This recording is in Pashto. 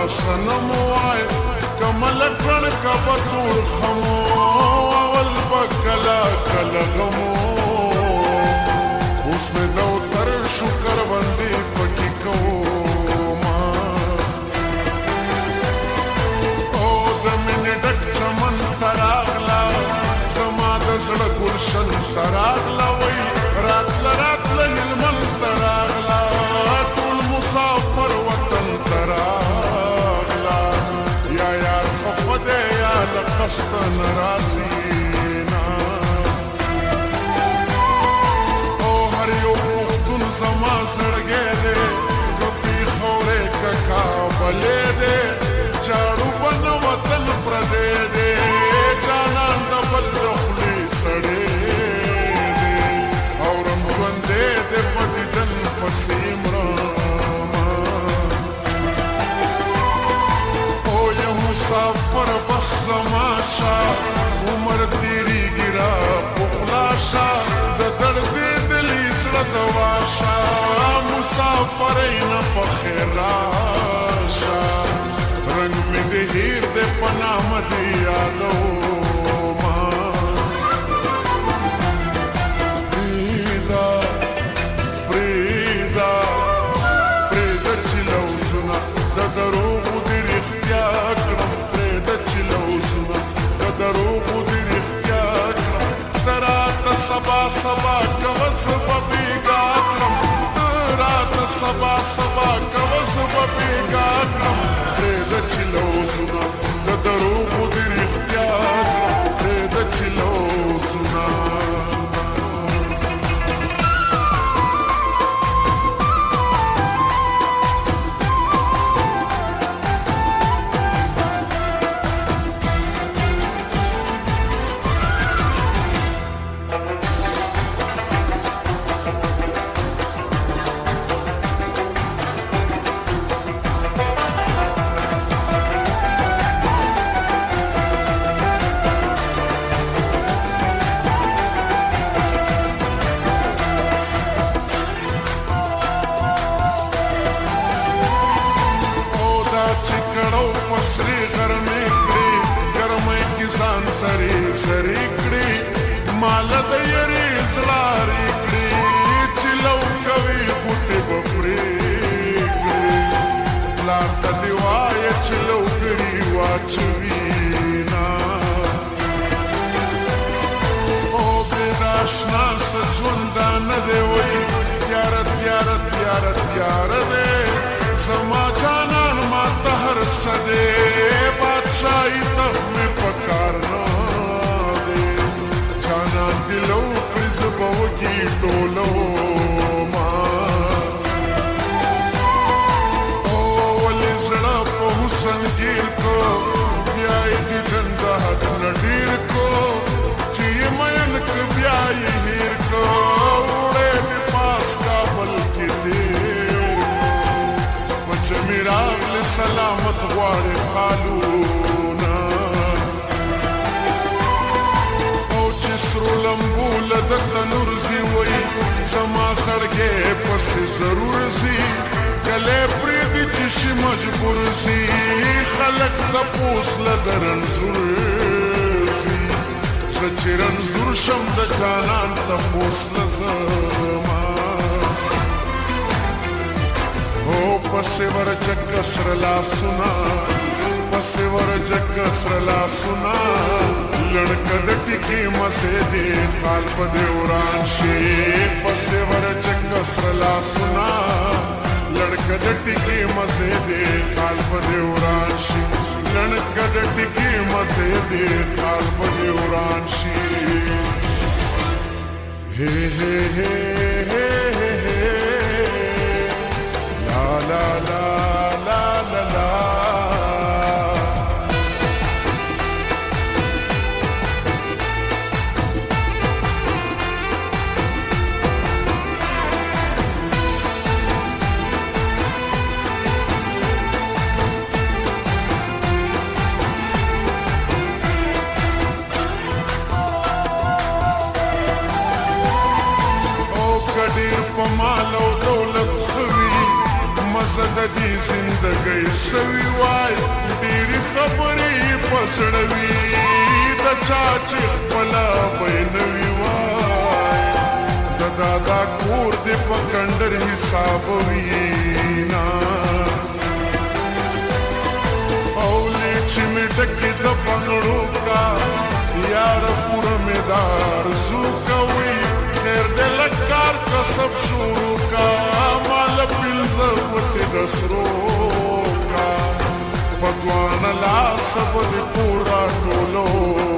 سنم وای کمل کړ کبه تور خمو اول بکلا کلا غمو اوس مې دو تر شکر باندې پکې کوما او د مینې ډک چمن تراغلا زما د زړه ګلشن تراغلا وای راتله راتله هلمند تراغلا ټول مسافر وطن تراغلا یا یار خفه دی یا له قصده نه راځي زما زړګی دی که پېښورې که کابلې دی جاړو به نه وطن پردی دی جانان د بل د خولې سړی دی اورم ژوندی دی په دیدن پسې مرمه او یو مسافر بس زما شه عمر تېرېږي را پخلا شه د دړدې دلې زړه دواشا مسافرین په خیر راشا رنگ می د هیر د پناه مدي یادو ما فریدا فریدا فریدا چلو سنا د دروغ د رښتیا کړم فریدا چلو سنا د دروغ د رښتیا کړم ترات سبا سبا کوس ببیګا کړم ترات سبا سبا کوس ببیګا کړم پرېږده چې لوزونه د دروغو د رښتیا کړم پرېږده چې لوزونه سری غرمې کړې ګرمۍ کې ځان سرې سرې کړې مال د یاري زړارې کړې چې لو کوي ګوتې به پرې کړې پلار ته دې وایه چې لوګري واچوي نه او بېد اشنا څه ژوندانه دی وایي تیاره تیاره تیاره تیاره دی زما جانان ما ته هر څه دی بادشاهي تخت مې په کار نه دی جانان دې لو کړي زه به وږي ټولوما او ولې زړه په حسن ګیر کو بیا یې دیدن د حد نه ډېر کو چې یې مین که بیا یې هېر کو وړی دې پاس کابل کې دېر چې مې راغلې سلامت غواړې خالونه او چې سرو لمبو له د تنور ځي وایي زما زړګی پسې ضرور ځي کلی پرېږدي چې شي مجبور ځي خلک د پوس له د رنځور ځي زه چې رنځور شم د جانان تپوس له زما او پسې ورجګ سره لاسونه پسې ورجګ سره لاسونه لړکه د ټیکې مزې دې خال په دې وران شي پسې ورجګ سره لاسونه لړکه د ټیکې مزې دې خال په دې وران شي لړکه د ټیکې مزې دې خال په دې وران شي هې هې هې la la la la la مقصد دې زندګۍ سوي وای ډېرې خبرې په زړه وي د چا چې خپله به وي وای د دادا کور دې په کنډر حساب وي نه اولې چې مې ډکې د بنګړو کا یار پوره مې د آرزو کوي خیر دې لکار کسب شروع کا مال پلزه وتې د سرو کا په دوانه لاس به دې کور راټولو